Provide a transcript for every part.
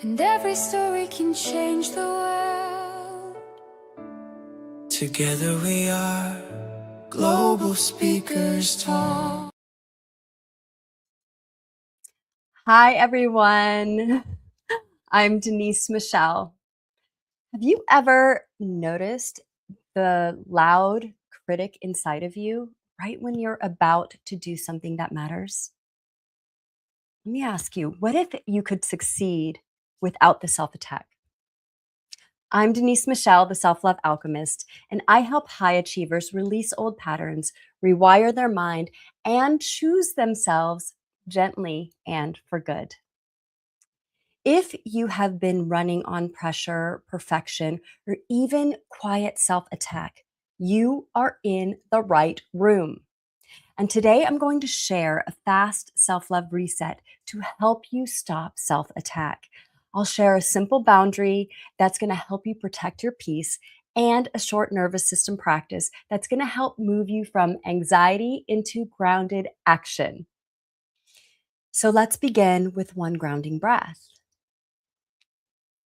and every story can change the world. Together we are Global Speakers Talk. Hi, everyone. I'm Denise Michelle. Have you ever noticed the loud critic inside of you right when you're about to do something that matters? Let me ask you, what if you could succeed without the self-attack? I'm Denise Michelle, the Self-Love Alchemist, and I help high achievers release old patterns, rewire their mind, and choose themselves gently and for good. If you have been running on pressure, perfection, or even quiet self-attack, you are in the right room. And today I'm going to share a fast self-love reset to help you stop self-attack. I'll share a simple boundary that's going to help you protect your peace and a short nervous system practice that's going to help move you from anxiety into grounded action. So let's begin with one grounding breath.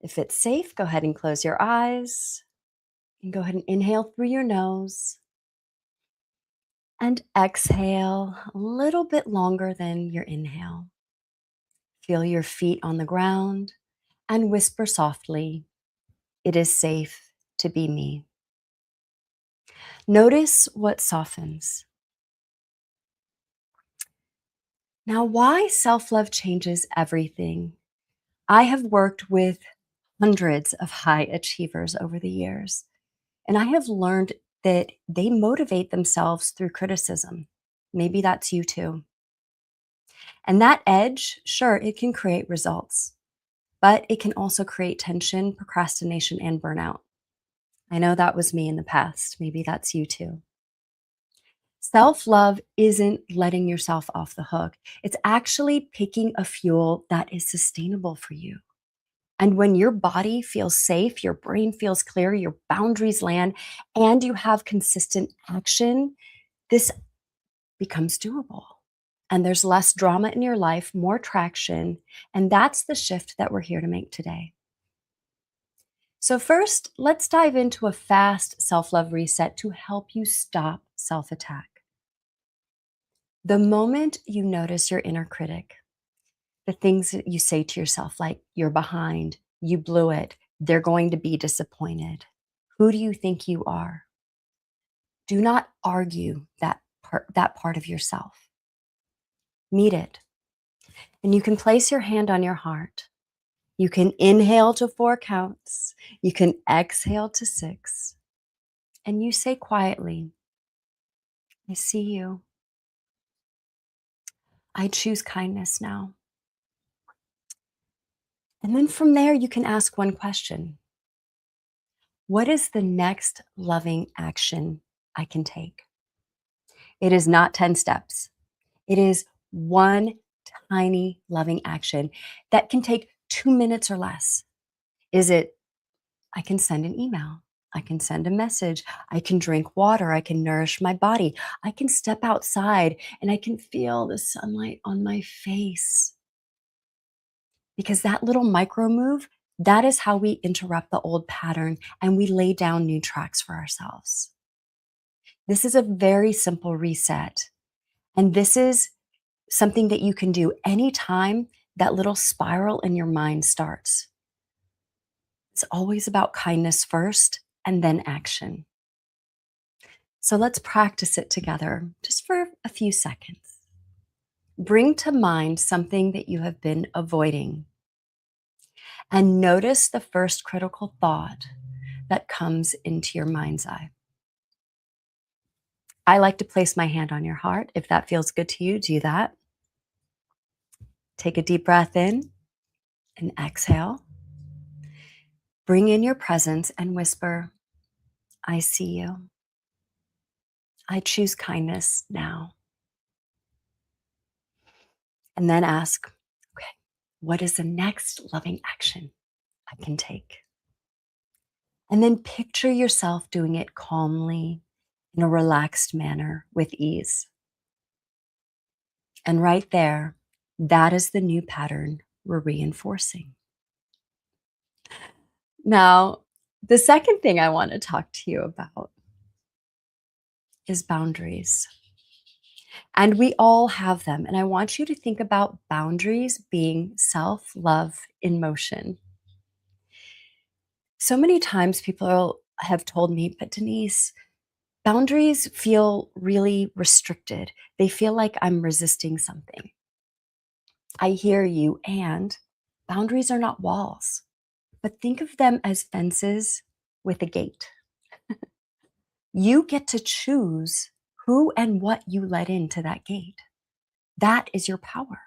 If it's safe, go ahead and close your eyes and go ahead and inhale through your nose and exhale a little bit longer than your inhale. Feel your feet on the ground and whisper softly, "It is safe to be me." Notice what softens. Now, why self-love changes everything? I have worked with hundreds of high achievers over the years. And I have learned that they motivate themselves through criticism. Maybe that's you too. And that edge, sure, it can create results, but it can also create tension, procrastination, and burnout. I know that was me in the past. Maybe that's you too. Self-love isn't letting yourself off the hook. It's actually picking a fuel that is sustainable for you. And when your body feels safe, your brain feels clear, your boundaries land, and you have consistent action, this becomes doable. And there's less drama in your life, more traction. And that's the shift that we're here to make today. So, first, let's dive into a fast self love reset to help you stop self attack. The moment you notice your inner critic, the things that you say to yourself, like you're behind, you blew it, they're going to be disappointed. Who do you think you are? Do not argue that part of yourself. Meet it. And you can place your hand on your heart. You can inhale to 4 counts. You can exhale to 6. And you say quietly, "I see you. I choose kindness now." And then from there, you can ask one question. What is the next loving action I can take? It is not 10 steps. It is one tiny loving action that can take 2 minutes or less. Is it, I can send an email, I can send a message, I can drink water, I can nourish my body, I can step outside and I can feel the sunlight on my face. Because that little micro move, that is how we interrupt the old pattern and we lay down new tracks for ourselves. This is a very simple reset. And this is something that you can do anytime that little spiral in your mind starts. It's always about kindness first and then action. So let's practice it together just for a few seconds. Bring to mind something that you have been avoiding and notice the first critical thought that comes into your mind's eye. I like to place my hand on your heart. If that feels good to you, do that. Take a deep breath in and exhale. Bring in your presence and whisper, "I see you. I choose kindness now." And then ask, okay, what is the next loving action I can take? And then picture yourself doing it calmly, in a relaxed manner with ease. And right there, that is the new pattern we're reinforcing. Now, the second thing I want to talk to you about is boundaries. And we all have them. And I want you to think about boundaries being self love in motion. So many times people have told me, but Denise, boundaries feel really restricted. They feel like I'm resisting something. I hear you. And boundaries are not walls, but think of them as fences with a gate. You get to choose who and what you let into that gate. That is your power.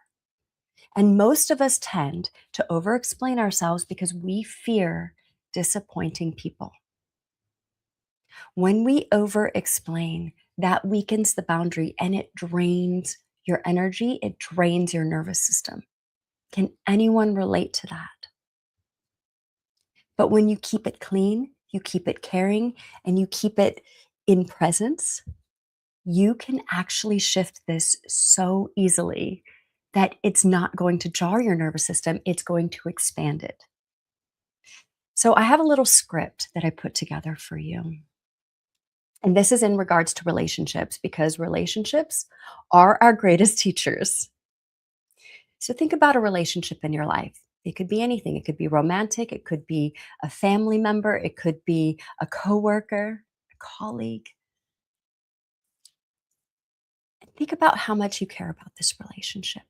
And most of us tend to over explain ourselves because we fear disappointing people. When we over explain, that weakens the boundary and it drains your energy, it drains your nervous system. Can anyone relate to that? But when you keep it clean, you keep it caring, and you keep it in presence, you can actually shift this so easily that it's not going to jar your nervous system, it's going to expand it. So, I have a little script that I put together for you. And this is in regards to relationships because relationships are our greatest teachers. So, think about a relationship in your life. It could be anything. It could be romantic, it could be a family member, it could be a coworker, a colleague. And think about how much you care about this relationship.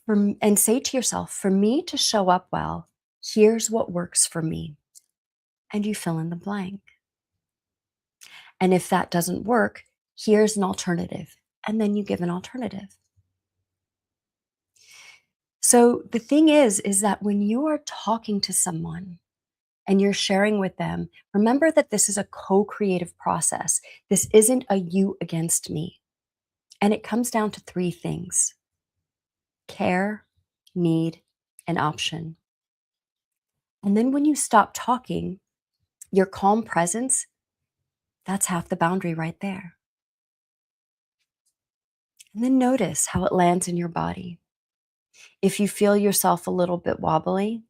And say to yourself, for me to show up well, here's what works for me. And you fill in the blank. And if that doesn't work, here's an alternative. And then you give an alternative. So the thing is that when you are talking to someone and you're sharing with them, remember that this is a co creative process. This isn't a you against me. And it comes down to three things: care, need, and option. And then when you stop talking, your calm presence, that's half the boundary right there. And then notice how it lands in your body. If you feel yourself a little bit wobbly,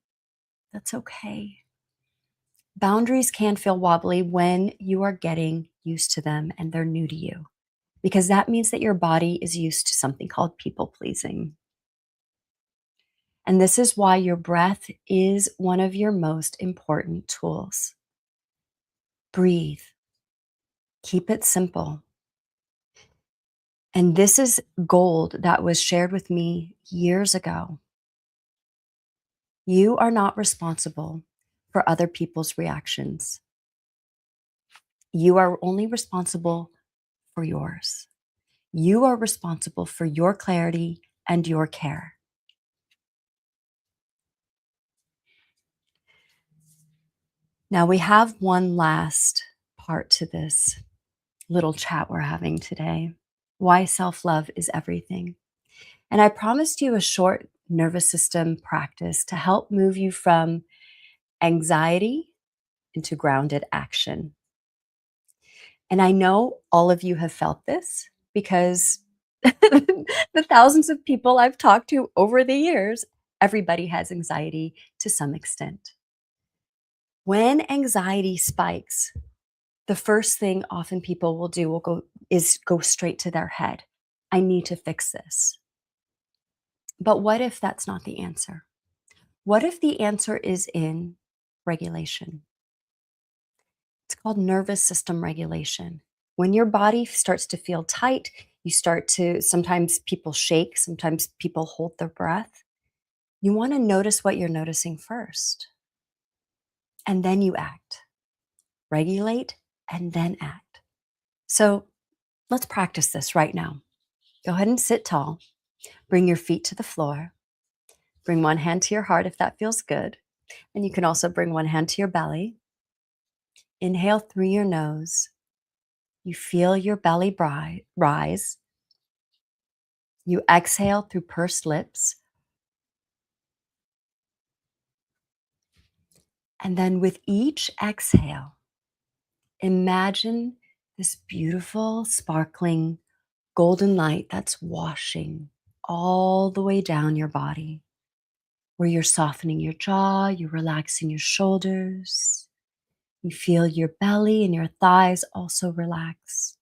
that's okay. Boundaries can feel wobbly when you are getting used to them and they're new to you, because that means that your body is used to something called people pleasing. And this is why your breath is one of your most important tools. Breathe, keep it simple. And this is gold that was shared with me years ago. You are not responsible for other people's reactions. You are only responsible for yours. You are responsible for your clarity and your care. Now, we have one last part to this little chat we're having today: why self love is everything. And I promised you a short nervous system practice to help move you from anxiety into grounded action. And I know all of you have felt this because the thousands of people I've talked to over the years, everybody has anxiety to some extent. When anxiety spikes, the first thing often people will do is go straight to their head. I need to fix this. But what if that's not the answer? What if the answer is in regulation? It's called nervous system regulation. When your body starts to feel tight, you start to, sometimes people shake, sometimes people hold their breath. You want to notice what you're noticing first. And then you act. Regulate and then act. So let's practice this right now. Go ahead and sit tall. Bring your feet to the floor. Bring one hand to your heart if that feels good. And you can also bring one hand to your belly. Inhale through your nose. You feel your belly rise. You exhale through pursed lips. And then with each exhale, imagine this beautiful, sparkling, golden light that's washing all the way down your body, where you're softening your jaw, you're relaxing your shoulders. You feel your belly and your thighs also relax.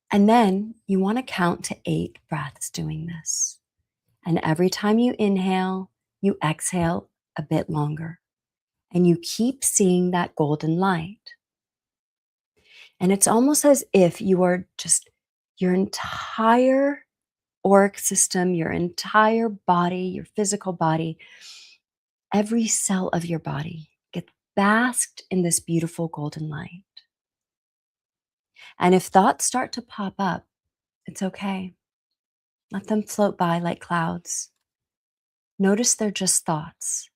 And then you want to count to 8 breaths doing this. And every time you inhale, you exhale a bit longer. And you keep seeing that golden light. And it's almost as if you are just your entire auric system, your entire body, your physical body, every cell of your body gets basked in this beautiful golden light. And if thoughts start to pop up, it's okay. Let them float by like clouds. Notice they're just thoughts.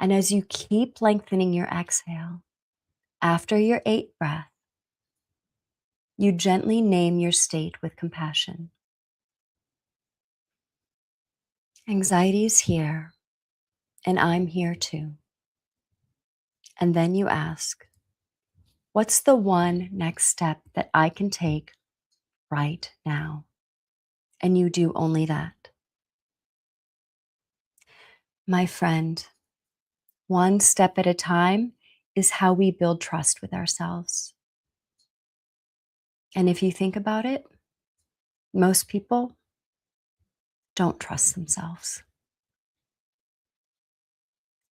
And as you keep lengthening your exhale, after your 8th breath, you gently name your state with compassion. Anxiety is here, and I'm here too. And then you ask, what's the one next step that I can take right now? And you do only that. My friend, one step at a time is how we build trust with ourselves. And if you think about it, most people don't trust themselves.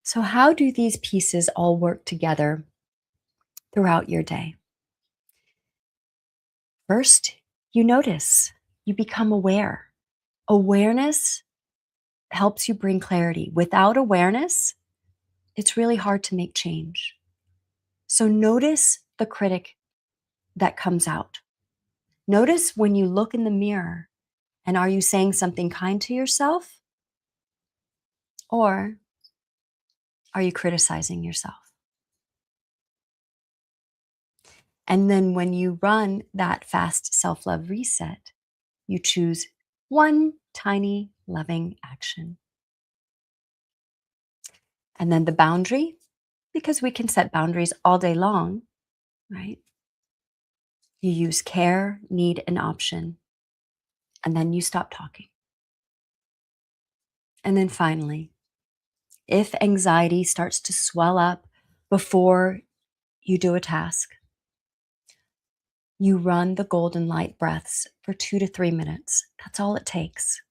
So, how do these pieces all work together throughout your day? First, you notice, you become aware. Awareness helps you bring clarity. Without awareness, it's really hard to make change. So, notice the critic that comes out. Notice when you look in the mirror, and are you saying something kind to yourself? Or are you criticizing yourself? And then when you run that fast self-love reset, you choose one tiny loving action. And then the boundary, because we can set boundaries all day long, right? You use care, need, and option. And then you stop talking. And then finally, if anxiety starts to swell up before you do a task, you run the golden light breaths for 2 to 3 minutes. That's all it takes.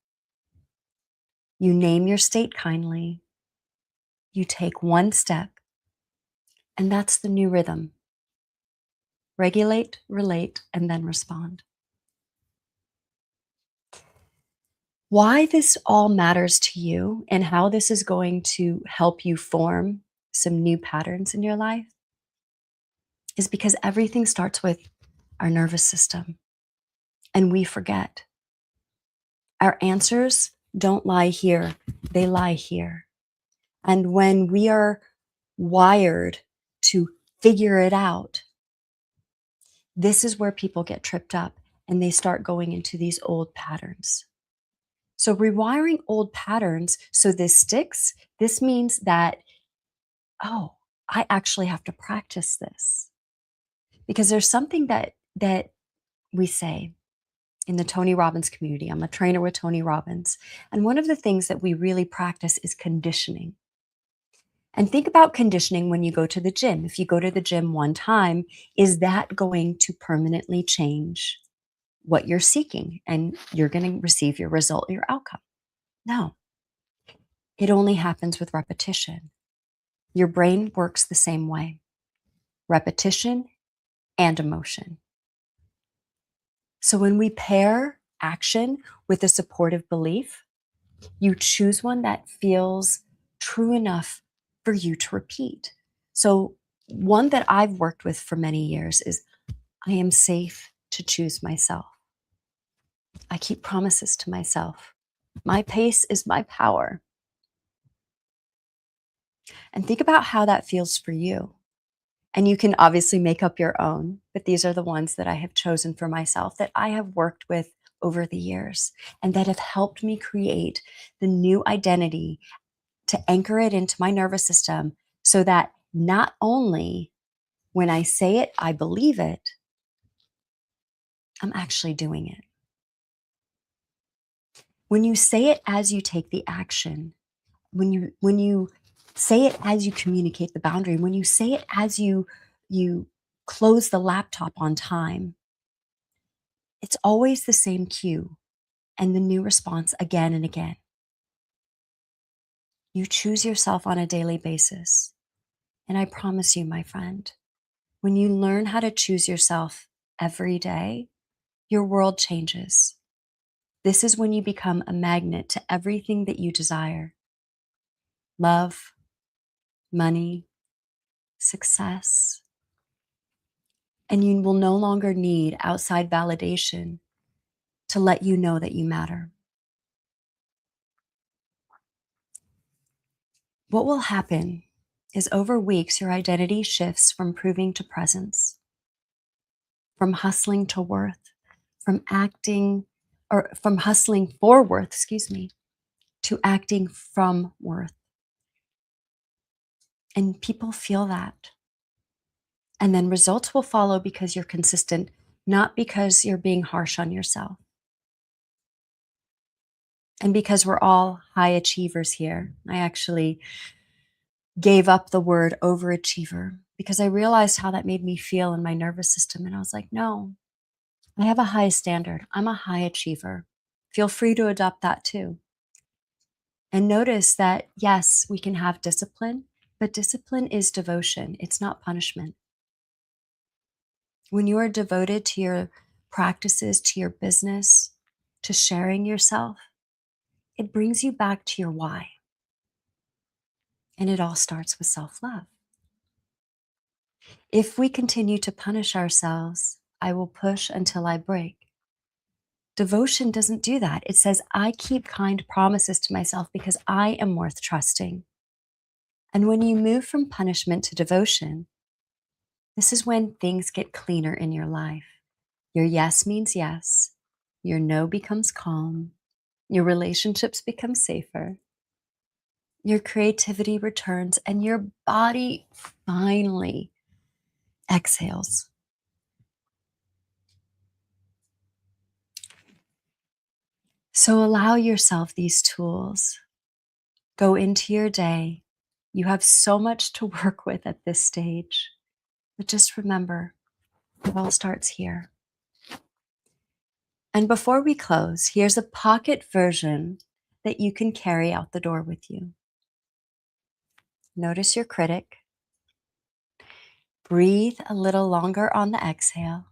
You name your state kindly. You take one step, and that's the new rhythm. Regulate, relate, and then respond. Why this all matters to you and how this is going to help you form some new patterns in your life is because everything starts with our nervous system, and we forget. Our answers don't lie here, they lie here. And when we are wired to figure it out, this is where people get tripped up and they start going into these old patterns. So rewiring old patterns so this sticks, this means that, oh, I actually have to practice this. Because there's something that we say in the Tony Robbins community. I'm a trainer with Tony Robbins. And one of the things that we really practice is conditioning. And think about conditioning when you go to the gym. If you go to the gym one time, is that going to permanently change what you're seeking and you're going to receive your result, your outcome? No. It only happens with repetition. Your brain works the same way. Repetition and emotion. So when we pair action with a supportive belief, you choose one that feels true enough for you to repeat. So one that I've worked with for many years is I am safe to choose myself. I keep promises to myself. My pace is my power. And think about how that feels for you. And you can obviously make up your own, but these are the ones that I have chosen for myself that I have worked with over the years and that have helped me create the new identity to anchor it into my nervous system so that not only when I say it, I believe it, I'm actually doing it. When you say it as you take the action, when you say it as you communicate the boundary, when you say it as you close the laptop on time, it's always the same cue and the new response again and again. You choose yourself on a daily basis. And I promise you, my friend, when you learn how to choose yourself every day, your world changes. This is when you become a magnet to everything that you desire: love, money, success. And you will no longer need outside validation to let you know that you matter. What will happen is over weeks, your identity shifts from proving to presence, from hustling to worth, from hustling for worth, to acting from worth. And people feel that. And then results will follow because you're consistent, not because you're being harsh on yourself. And because we're all high achievers here, I actually gave up the word overachiever because I realized how that made me feel in my nervous system. And I was like, no, I have a high standard. I'm a high achiever. Feel free to adopt that too. And notice that, yes, we can have discipline, but discipline is devotion. It's not punishment. When you are devoted to your practices, to your business, to sharing yourself, it brings you back to your why. And it all starts with self-love. If we continue to punish ourselves, I will push until I break. Devotion doesn't do that. It says, I keep kind promises to myself because I am worth trusting. And when you move from punishment to devotion, this is when things get cleaner in your life. Your yes means yes. Your no becomes calm. Your relationships become safer. Your creativity returns and your body finally exhales. So allow yourself these tools. Go into your day. You have so much to work with at this stage. But just remember, it all starts here. And before we close, here's a pocket version that you can carry out the door with you. Notice your critic. Breathe a little longer on the exhale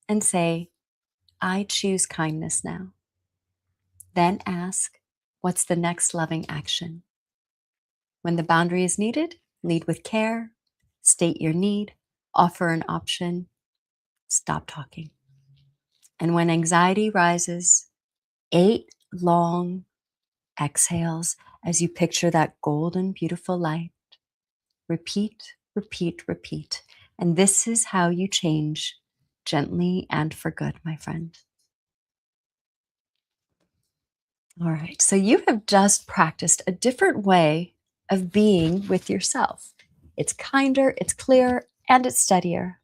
and say, I choose kindness now. Then ask, what's the next loving action? When the boundary is needed, lead with care, state your need, offer an option, stop talking. And when anxiety rises, 8 long exhales as you picture that golden, beautiful light. Repeat, repeat, repeat. And this is how you change gently and for good, my friend. All right, so you have just practiced a different way of being with yourself. It's kinder, it's clearer, and it's steadier.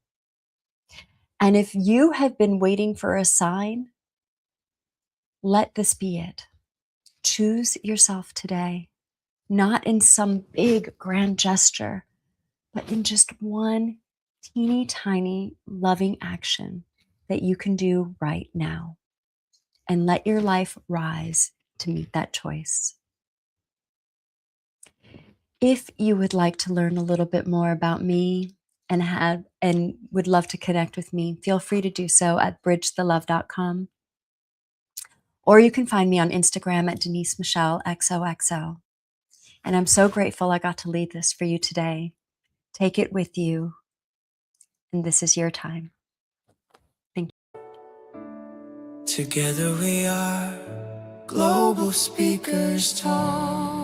And if you have been waiting for a sign, let this be it. Choose yourself today, not in some big grand gesture, but in just one teeny tiny loving action that you can do right now. And let your life rise to meet that choice. If you would like to learn a little bit more about me and would love to connect with me, feel free to do so at bridgethelove.com. Or you can find me on Instagram at Denise Michelle XOXO. And I'm so grateful I got to lead this for you today. Take it with you. And this is your time. Thank you. Together we are global speakers talk.